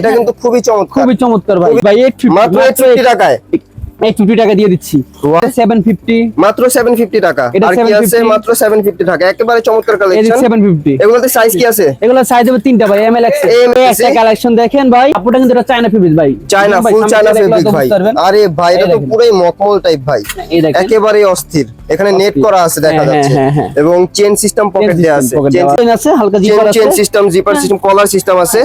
এটা কিন্তু খুবই চমৎকার ভাই। ভাই 850 মাত্র 850 টাকায় 850 টাকা দিয়ে দিচ্ছি। 750 মাত্র 750 টাকা। আর কি আছে? মাত্র 750 টাকা। একেবারে চমৎকার কালেকশন। 750 এগুলোতে সাইজ কি আছে? এগুলো সাইজ হবে তিনটা ভাই, এমএল এক্সেল। একটা কালেকশন দেখেন ভাই, আপুটা কিন্তু এটা চায়না ফেব্রিক ভাই, চায়না ফুল চায়না ফেব্রিক ভাই। আরে ভাই এটা তো পুরোই মকমল টাইপ ভাই, একেবারে অস্থির। এখানে নেট করা আছে দেখা যাচ্ছে এবং চেন সিস্টেম পকেট দেয়া আছে, চেন আছে, হালকা জিপার আছে, chain system, zipper system, collar system আছে।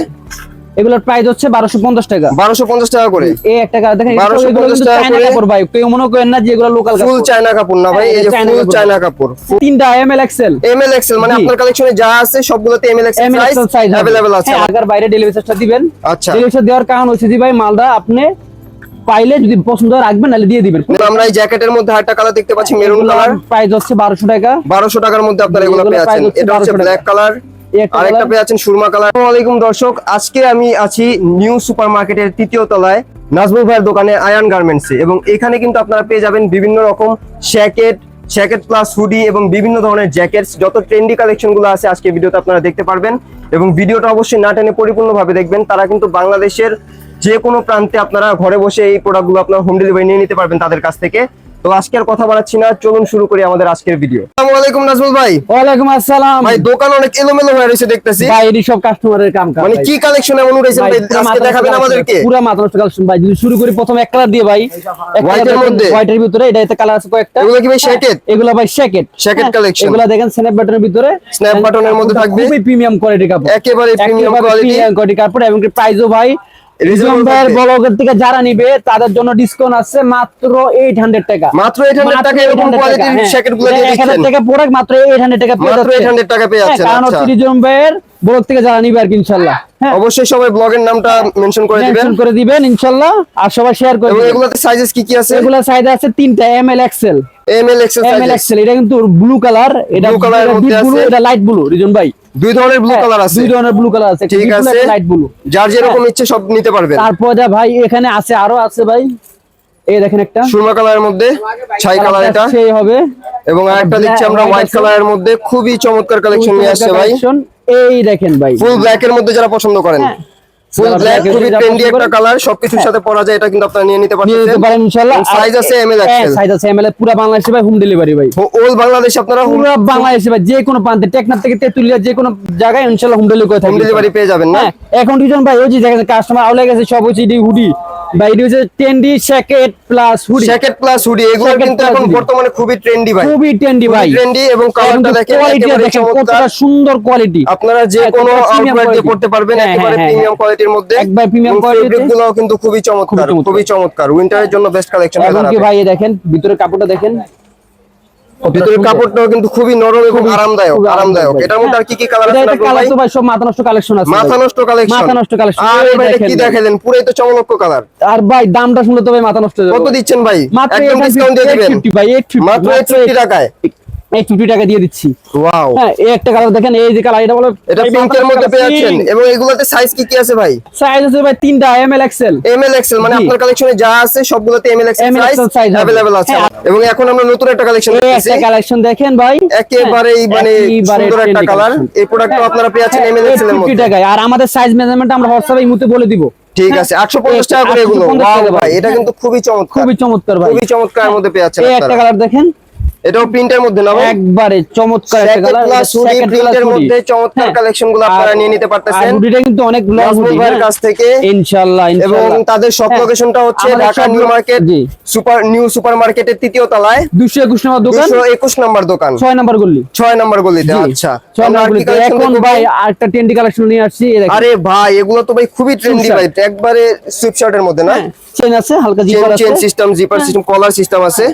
এগুলোর প্রাইস হচ্ছে 1250 টাকা। 1250 টাকা করে। এই একটা কালার দেখেন, 1250 টাকা করে কাপড় ভাই, কেউ মনে করেন না যে এগুলো লোকাল কাপড়, ফুল চায়না কাপড় না ভাই, এই যে ফুল চায়না কাপড়। তিনটা এমএল এক্সেল, এমএল এক্সেল মানে আপনার কালেকশনে যা আছে সবগুলোতে এমএল এক্সেল সাইজ अवेलेबल আছে। আগার বাইরে ডেলিভারি চার্জটা দিবেন। আচ্ছা, ডেলিভারি চার্জ দেওয়ার কারণ হচ্ছে যে ভাই মালটা আপনি পাইলে যদি পছন্দ হয় রাখবেন, নালে দিয়ে দিবেন। আমরা এই জ্যাকেটের মধ্যে আরেকটা কালার দেখতে পাচ্ছি, মেরুন কালার। প্রাইস হচ্ছে 1200 টাকা। 1200 টাকার মধ্যে আপনারা এগুলো পেয়েছেন। এটা হচ্ছে ব্ল্যাক কালার, আরেকটা পেয়েছেন সুরমা কালার। আসসালামু আলাইকুম দর্শক, আজকে আমি আছি নিউ সুপারমার্কেটের তৃতীয় তলায় নাজমুল ভাইয়ের দোকানে আয়ান গার্মেন্টসে, এবং এখানে কিন্তু আপনারা পেয়ে যাবেন বিভিন্ন রকম জ্যাকেট প্লাস হুডি এবং বিভিন্ন ধরনের জ্যাকেটস, যত ট্রেন্ডি কালেকশন গুলো আছে আজকে ভিডিওতে আপনারা দেখতে পারবেন। এবং ভিডিওটা অবশ্যই না টেনে পরিপূর্ণভাবে দেখবেন। তারা কিন্তু বাংলাদেশের যে কোনো প্রান্তে আপনারা ঘরে বসে এই প্রোডাক্টগুলো আপনারা হোম ডেলিভারি নিয়ে নিতে পারবেন তাদের কাছ থেকে। তো আজকে আর কথা বাড়াচ্ছি না, চলুন শুরু করি আমাদের আজকের ভিডিও। আসসালামু আলাইকুম নাজমুল ভাই। ওয়ালাইকুম আসসালাম ভাই। দোকান অনেক এলোমেলো হয়ে রয়েছে দেখতেছি ভাই, এডি সব কাস্টমারের কাম কাজ। মানে কি কালেকশন এমন উঠেছেন ভাই, আজকে দেখাবেন আমাদেরকে? পুরো মাত্র কালেকশন ভাই। যদি শুরু করি প্রথম এক কালার দিয়ে ভাই, হোয়াইটের মধ্যে, হোয়াইটের ভিতরে এটাতে কালার আছে কয়েকটা। এগুলো কি ভাই শ্যাকেট? এগুলো ভাই শ্যাকেট কালেকশন। এগুলো দেখেন স্ন্যাপ বাটনের ভিতরে, স্ন্যাপ বাটনের মধ্যে থাকবে, খুবই প্রিমিয়াম কোয়ালিটির কাপড়, একেবারে প্রিমিয়াম কোয়ালিটির কাপড়। এবং প্রাইসও ভাই রিজনেবল ব্লগের থেকে যারা নিবে তাদের জন্য ডিসকাউন্ট আছে মাত্র 800 টাকা। মাত্র 800 টাকা এরকম কোয়ালিটির জ্যাকেটগুলো দিয়ে দিচ্ছেন। 1000 টাকা প্রোডাক্ট মাত্র 800 টাকা পেয়ে যাচ্ছে। মাত্র 800 টাকা পেয়ে যাচ্ছেন। কারণ হচ্ছে রিজনেবল ব্লগ থেকে যারা নিবে আর কি ইনশাআল্লাহ। অবশ্যই সবাই ব্লগের নামটা মেনশন করে দিবেন ইনশাআল্লাহ, আর সবাই শেয়ার করে দিবেন। এগুলোতে সাইজেস কি কি আছে? এগুলা সাইজ আছে তিনটা, এমএল এক্সেল। এমএল এক্সেল এটা কিন্তু ব্লু কালার, এটা ব্লু কালারের মধ্যে আছে, এটা লাইট ব্লু। রিজন ভাই দুই ধরনের ব্লু কালার আছে, দুই ধরনের ব্লু কালার আছে, ঠিক আছে, লাইট ব্লু। যার যেরকম ইচ্ছে সব নিতে পারবেন। তারপর ভাই এখানে আছে, আরো আছে ভাই, এই দেখেন একটা সুরমা কালারের মধ্যে, ছাই কালার এটা সেই হবে, এবং আরেকটা দেখছি আমরা হোয়াইট কালারের মধ্যে, খুবই চমৎকার কালেকশন নিয়ে আসছে ভাই। এই দেখেন ভাই, ফুল ব্ল্যাক এর মধ্যে যারা পছন্দ করেন, ফুল ব্ল্যাক খুবই ট্রেন্ডি একটা কালার, সবকিছুর সাথে পরা যায়, এটা কিন্তু আপনারা নিয়ে নিতে পারেন ইনশাআল্লাহ। সাইজ আছে এমএল এক্সেল, সাইজ আছে এমএল, পুরো বাংলাদেশে ভাই হোম ডেলিভারি ভাই, অল বাংলাদেশ আপনারা পুরো বাংলাদেশে ভাই, যে কোনো প্রান্তে, টেকনাফ থেকে তেতুলিয়া যে কোনো জায়গায় ইনশাআল্লাহ হোম ডেলিভারি করে থাকি, হোম ডেলিভারি পেয়ে যাবেন না। এখন দুজন ভাই ওই যে দেখেন কাস্টমার আউলে গেছে, সব হচ্ছে হুডি ভাই, এটা হচ্ছে ট্রেন্ডি জ্যাকেট প্লাস হুডি, এগুলো কিন্তু এখন বর্তমানে খুবই ট্রেন্ডি ভাই, খুবই ট্রেন্ডি ভাই, ট্রেন্ডি। এবং কালারটা দেখেন একেবারে কতটা সুন্দর কোয়ালিটি, আপনারা যে কোনো আউটফিট দিয়ে পড়তে পারবেন, একেবারে প্রিমিয়াম কোয়ালিটির মধ্যে, একবার প্রিমিয়াম কোয়ালিটি। ফেব্রিকগুলোও কিন্তু খুবই চমৎকার, উইন্টারের জন্য বেস্ট কালেকশন। এবং কি ভাই দেখেন ভিতরের কাপড়টা দেখেন, ভিতরের কাপড়টাও কিন্তু খুবই নরম এবং আরামদায়ক। এটার মধ্যে আর কি কি কালার আছে? এটা কালার তো ভাই সব মাথা নষ্ট কালেকশন আছে, মাথা নষ্ট কালেকশন। আর এটা কি দেখালেন, পুরোই তো চমৎকার কালার। আর ভাই দামটা শুনলে তো ভাই মাথা নষ্ট হয়ে যাবে। কত দিচ্ছেন ভাই? একদম ডিসকাউন্ট দিয়ে দিবেন ভাই, 850 মাত্র 850 টাকায়, 850 টাকা দিয়ে দিচ্ছি। ওয়াও। হ্যাঁ, এই একটা কালার দেখেন, এই যে কালার, এটা বলে এটা পিঙ্কের মধ্যে পেয়ে যাচ্ছেন। এবং এগুলোতে সাইজ কি কি আছে ভাই? সাইজ আছে ভাই তিনটা, এমএল এক্সেল। মানে আপনার কালেকশনে যা আছে সবগুলোতে এমএল এক্সেল সাইজ अवेलेबल আছে। এবং এখন আমরা নতুন একটা কালেকশন দেখতেছি, একটা কালেকশন দেখেন ভাই, একেবারেই মানে সুন্দর একটা কালার। এই প্রোডাক্টটা আপনারা পেয়ে যাচ্ছেন এমএল এক্সেল এর মধ্যে 850 টাকায়। আর আমাদের সাইজ মেজারমেন্ট আমরা হোয়াটসঅ্যাপে ইমুতে বলে দিব, ঠিক আছে। 850 টাকা করে এগুলো। ওয়াও ভাই, এটা কিন্তু খুবই চমৎকার ভাই, খুবই চমৎকার মধ্যে পেয়ে যাচ্ছেন এই আপনারা। একটা কালার দেখেন, এটাও প্রিন্টের মধ্যে না ভাই, একবারে চমৎকার একটা কালার, সেকেন্ড প্রিন্টের মধ্যে চমৎকার কালেকশনগুলো আপনারা নিয়ে নিতে পারতেছেন। আর হুডিটা কিন্তু অনেক লং হুডি ভাইয়ের কাছ থেকে ইনশাআল্লাহ। এবং তাদের শপ লোকেশনটা হচ্ছে ঢাকা নিউ মার্কেট, নিউ সুপারমার্কেটের তৃতীয় তলায় 221 নম্বর দোকান, 221 নম্বর দোকান, 6 নম্বর গলি, 6 নম্বর গলিতে। আচ্ছা, 6 নম্বর গলিতে। এখন ভাই আরেকটা ট্রেন্ডি কালেকশন নিয়ে আসছি, এই দেখেন। আরে ভাই এগুলো তো ভাই খুবই ট্রেন্ডি ভাই, একবারে সুইপশার্টের মধ্যে না, চেন আছে, হালকা জিপার আছে, chain system, zipper system, collar system আছে।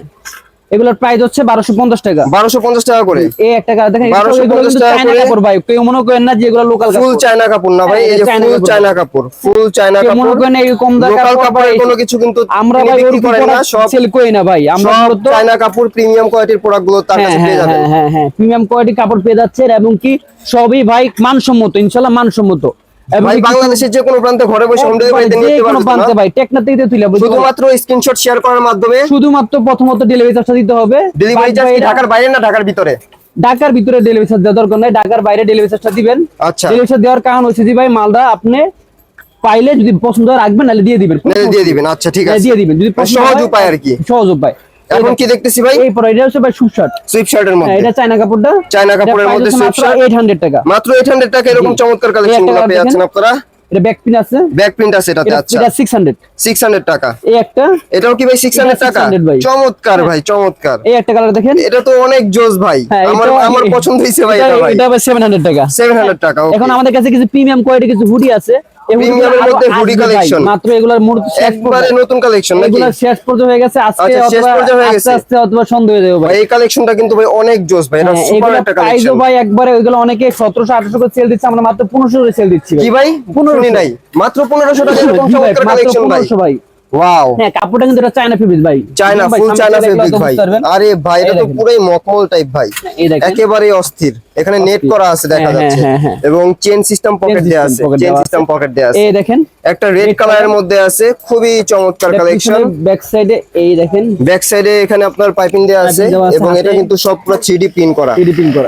এগুলোর প্রাইস হচ্ছে 1250 টাকা। 1250 টাকা করে। এই একটা কালার দেখেন, 1250 টাকা করে কাপড় ভাই, কেউ মনে করেন না যে এগুলো লোকাল কাপড়, ফুল চায়না কাপড় না ভাই, এই যে ফুল চায়না কাপড়, মনে করেন এই কম দামে লোকাল কাপড়ের কোনো কিছু কিন্তু আমরা ভাই ওই না, সব সেল করি না ভাই, আমরা মূলত চায়না কাপড়, প্রিমিয়াম কোয়ালিটির প্রোডাক্টগুলো তার কাছে পেয়ে যাবেন। হ্যাঁ, প্রিমিয়াম কোয়ালিটির কাপড় পেয়ে যাচ্ছেন, এবং কি সবই ভাই মানসম্মত, ইনশাআল্লাহ মানসম্মত। ভাই বাংলাদেশের যে কোনো প্রান্তে ঘরে বসে হোম ডেলিভারি নিতে পারবেন, যে কোনো প্রান্তে ভাই, টেকনাফ থেকে তুলে শুধুমাত্র স্ক্রিনশট শেয়ার করার মাধ্যমে, শুধুমাত্র প্রথমত ডেলিভারি চার্জ দিতে হবে। ডেলিভারি চার্জ কি ঢাকার বাইরে না ঢাকার ভিতরে? ঢাকার ভিতরে ডেলিভারি চার্জ দেওয়ার দরকার নাই, ঢাকার বাইরে ডেলিভারি চার্জটা দিবেন। আচ্ছা, ডেলিভারি চার্জ দেওয়ার কারণ হচ্ছে যে ভাই মালটা আপনি পাইলে যদি পছন্দ হয় রাখবেন, নাহলে দিয়ে দিবেন, দিয়ে দিবেন। আচ্ছা ঠিক আছে, দিয়ে দিবেন যদি পছন্দ সহজ হয়, উপায় আর কি, সহজ উপায়। এখন কি দেখতেছি ভাই? এই পরে এটা হচ্ছে ভাই সুইফট শার্ট, সুইফট শার্টের মধ্যে, এটা চায়না কাপড়টা, চায়না কাপড়ের মধ্যে সুইফট শার্ট 800 টাকা, মাত্র 800 টাকা। এরকম চমৎকার কালেকশন গুলো পেয়ে যাচ্ছেন আপনারা। এটা ব্যাক প্রিন্ট আছে, ব্যাক প্রিন্ট আছে এটাতে। আচ্ছা এটা 600 টাকা। এই একটা, এটাও কি ভাই 600 টাকা? চমৎকার ভাই, চমৎকার। এই একটা কালার দেখেন, এটা তো অনেক জোস ভাই, আমার পছন্দ হইছে ভাই এটা ভাই। এটা 700 টাকা, 700 টাকা। এখন আমাদের কাছে কিছু প্রিমিয়াম কোয়ালিটি কিছু হুডি আছে, প্রিমিয়ামের মধ্যে হুডি কালেকশন, মাত্র এগুলার মূলত একবারে নতুন কালেকশন নাকি? এগুলা শেষ পর্যন্ত হয়ে গেছে আজকে, শেষ পর্যন্ত হয়ে গেছে, আস্তে অথবা সন্ধ্যা হয়ে যাবে ভাই। এই কালেকশনটা কিন্তু ভাই অনেক জোস ভাই, এটা সুপার একটা কালেকশন ভাই। একবারে ওইগুলো অনেকে 1700-1800 করে সেল দিচ্ছে, আমরা মাত্র 1500 করে সেল দিচ্ছি কি ভাই? 1500 নাই, মাত্র 1500 টাকা এরকম চমৎকার কালেকশন ভাই। ওয়াও, হ্যাঁ কাপড়টা কিন্তু এটা চায়না ফেব্রিক ভাই, চায়না, ফুল চায়না ফেব্রিক ভাই। আরে ভাই এটা তো পুরোই মকমল টাইপ ভাই, একেবারে অস্থির। এখানে নেট করা আছে দেখা যাচ্ছে, এবং চেন সিস্টেম পকেট দেয়া আছে, চেন সিস্টেম পকেট দেয়া আছে। এই দেখেন একটা রেড কালারের মধ্যে আছে, খুবই চমৎকার কালেকশন। ব্যাক সাইডে এই দেখেন, ব্যাক সাইডে এখানে আপনার পাইপিং দেয়া আছে, এবং এটা কিন্তু সব পুরো 3D প্রিন্ট করা,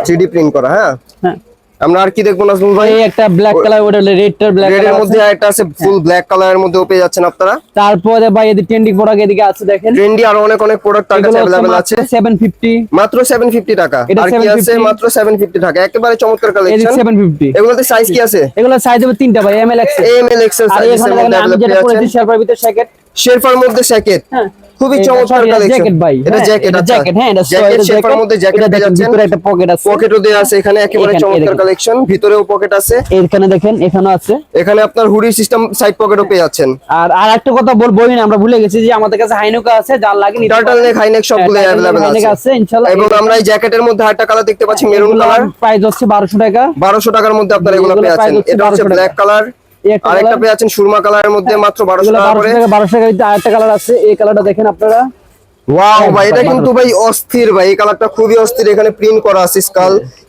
3D প্রিন্ট করা। হ্যাঁ হ্যাঁ, আমরা আর কি দেখবো নাজমুল ভাই? এই একটা ব্ল্যাক কালার, ওটা রেডটার ব্ল্যাক কালার, এর মধ্যে একটা আছে ফুল ব্ল্যাক কালারের মধ্যে পেয়ে যাচ্ছেন আপনারা। তারপরে ভাই এদিকে ট্রেন্ডিং প্রোডাক্ট এদিকে আছে দেখেন, ট্রেন্ডি আরো অনেক প্রোডাক্ট তার কাছে अवेलेबल আছে। 750, মাত্র 750 টাকা। আর কি আছে? মাত্র 750 টাকা, একেবারে চমৎকার কালেকশন। 750। এগুলোতে সাইজ কি আছে? এগুলো সাইজ হবে তিনটা ভাই, এম এল এক্সেল সাইজের মধ্যে अवेलेबल যেটা আছে। পরেছি শেরপার ভিতরে জ্যাকেট, শেরপার মধ্যে জ্যাকেট, খুবই চমৎকার কালেকশন। জ্যাকেট ভাই, এটা জ্যাকেট, এটা জ্যাকেট, হ্যাঁ এটা জ্যাকেট, শেরপার মধ্যে জ্যাকেট পেয়ে যাচ্ছেন। ভিতরে একটা পকেট আছে, পকেটও দেয়া আছে এখানে, একেবারে চমৎকার কালেকশন। ভিতরেও পকেট আছে, এখানে দেখেন, এখানেও আছে। এখানে আপনার হুডি সিস্টেম সাইড পকেটও পেয়ে যাচ্ছেন। আর একটা কথা বলবোই না, আমরা ভুলে গেছি যে আমাদের কাছে হাইনেকা আছে, যার লাগে নিতে টার্টল নেক, হাইনেক সবগুলো अवेलेबल আছে ইনশাআল্লাহ। এবং আমরা এই জ্যাকেটের মধ্যে আরেকটা কালার দেখতে পাচ্ছি, মেরুন কালার। প্রাইস হচ্ছে 1200 টাকা। 1200 টাকার মধ্যে আপনারা এগুলো পেয়ে যাচ্ছেন। এটা হচ্ছে ব্ল্যাক কালার, আরেকটা পেয়ে যাচ্ছেন সুরমা কালারের মধ্যে, মাত্র 1200 টাকা করে। 1200 টাকা ভিতরে আরেকটা কালার আছে, এই কালারটা দেখেন আপনারা। ওয়াও ভাই, এটা কিন্তু ভাই অস্থির ভাই, এই কালারটা খুবই অস্থির। এখানে প্রিন্ট করা আছে,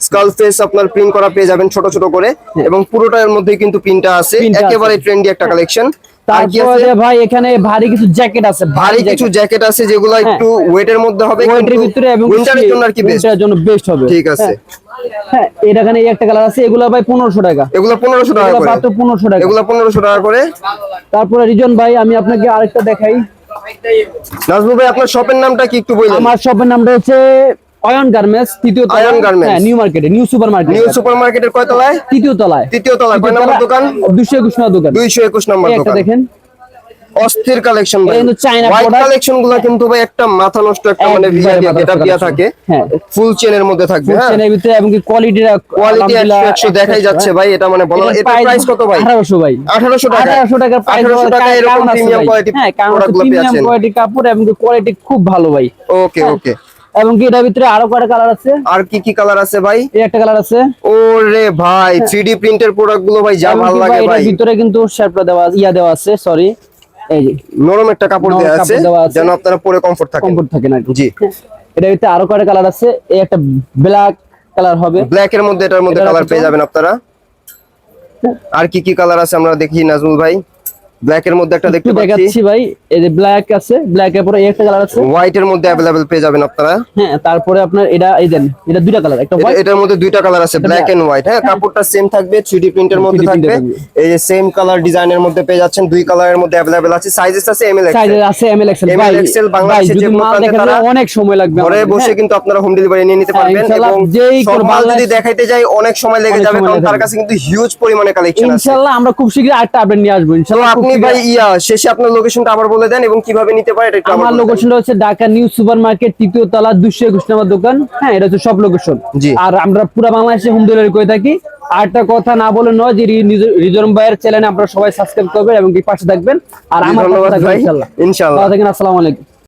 স্কাল ফেস আপনার প্রিন্ট করা পেয়ে যাবেন ছোট ছোট করে, এবং পুরোটার মধ্যে কিন্তু প্রিন্টটা আছে, একেবারে ট্রেন্ডি একটা কালেকশন। তারপরে ভাই এখানে ভারী কিছু জ্যাকেট আছে, ভারী কিছু জ্যাকেট আছে যেগুলো একটু ওয়েটের মধ্যে হবে, ওয়েটের ভিতরে, এবং উইন্টারের জন্য আর কি বেস্ট, উইন্টারের জন্য বেস্ট হবে। ঠিক আছে। হ্যাঁ এটা এখানে একটা কালার আছে, এগুলো ভাই 1500 টাকা। এগুলো 1500 টাকা করে, মাত্র 1500 টাকা, এগুলো 1500 টাকা করে। তারপরে রিজন ভাই আমি আপনাকে আরেকটা দেখাই। নাজমুল ভাই আপনার শপের নামটা কি একটু বলুন? আমার শপের নামটা হচ্ছে আয়ন গার্মেন্টস, তৃতীয় তলায়। আয়ন গার্মেন্টস, হ্যাঁ নিউ মার্কেটে, new super market. New super মার্কেটের কয় তলায়? তৃতীয় তলায়। তৃতীয় তলায় কয় নম্বর দোকান? 221 নম্বর দোকান। 221 নম্বর একটা দোকান। দেখেন অস্থির কালেকশন ভাই, কিন্তু চায়না হোয়াইট প্রোডাক্ট কালেকশন গুলো কিন্তু ভাই একটা মাথা নষ্ট একটা মানে গেটআপ দিয়া থাকে, ফুল চেনের মধ্যে থাকবে। হ্যাঁ চেনের ভিতরে, এবং কি কোয়ালিটি 100 দেখাই যাচ্ছে ভাই। এটা মানে বলা, এটা প্রাইস কত ভাই? 1800 ভাই, 1800 টাকা। 1800 টাকার প্রাইস। 1800 টাকা এরকম প্রিমিয়াম কোয়ালিটি প্রোডাক্টগুলো পেয়েছেন। কোয়ালিটি কাপড়, এবং কোয়ালিটি খুব ভালো ভাই। ওকে ওকে। এবং কি এটার ভিতরে আরো কয়টা কালার আছে? আর কি কি কালার আছে ভাই? এই একটা কালার আছে। ওরে ভাই 3D প্রিন্টের প্রোডাক্ট গুলো ভাই যা ভালো লাগে ভাই। এর ভিতরে কিন্তু শেরপা দেওয়া, দেওয়া আছে, সরি এই যে নরম একটা কাপড় দেওয়া আছে যেন আপনারা পরে কমফোর্ট থাকে না। জি, এটার ভিতরে আরো কয়টা কালার আছে। এই একটা ব্ল্যাক কালার হবে, ব্ল্যাক এর মধ্যে, এটার মধ্যে কালার পেয়ে যাবেন আপনারা। আর কি কি কালার আছে আমরা দেখি নাজমুল ভাই। ব্ল্যাক এর মধ্যে একটা দেখতে পাচ্ছি ভাই, এই যে ব্ল্যাক আছে, ব্ল্যাক এর পরে একটা কালার আছে, হোয়াইট এর মধ্যে अवेलेबल পেয়ে যাবেন আপনারা। হ্যাঁ তারপরে আপনার এটা এই দেন, এটা দুইটা কালার, একটা হোয়াইট, এটার মধ্যে দুইটা কালার আছে, ব্ল্যাক এন্ড হোয়াইট। হ্যাঁ কাপড়টা সেম থাকবে, 3D প্রিন্টের মধ্যে থাকবে। এই যে সেম কালার ডিজাইনের মধ্যে পেয়ে যাচ্ছেন, দুই কালারের মধ্যে अवेलेबल আছে। সাইজেস আছে এমএল এক্সেল, সাইজ আছে এমএল এক্সেল ভাই। এক্সেল বাংলাদেশে যে কোনো প্রান্তে তারা অনেক সময় লাগবে, ঘরে বসে কিন্তু আপনারা হোম ডেলিভারি নিয়ে নিতে পারবেন। এবং সব মাল যদি দেখাইতে যাই অনেক সময় লেগে যাবে, কারণ তার কাছে কিন্তু হিউজ পরিমাণে কালেকশন আছে। ইনশাআল্লাহ আমরা খুব শীঘ্রই আরেকটা আপডেট নিয়ে আসবো ইনশাআল্লাহ। আপনি ভাই শেষে আপনার লোকেশনটা আবার বলে দেন এবং কিভাবে নিতে পারে এটা একটু আমার লোকেশনটা হচ্ছে ঢাকা নিউ সুপার মার্কেট, তৃতীয় তলা, 221 নম্বর দোকান। হ্যাঁ এটা হচ্ছে সব লোকেশন। আর আমরা পুরো বাংলাদেশে হোম ডেলিভারি করে থাকি। আরেকটা কথা না বলে নয় যে রিজওয়ান ভাইয়ের চ্যানেলে আপনারা সবাই সাবস্ক্রাইব করবেন এবং কি পাশে থাকবেন, আর আমার পাশে থাকবেন ইনশাআল্লাহ। আসসালামু আলাইকুম।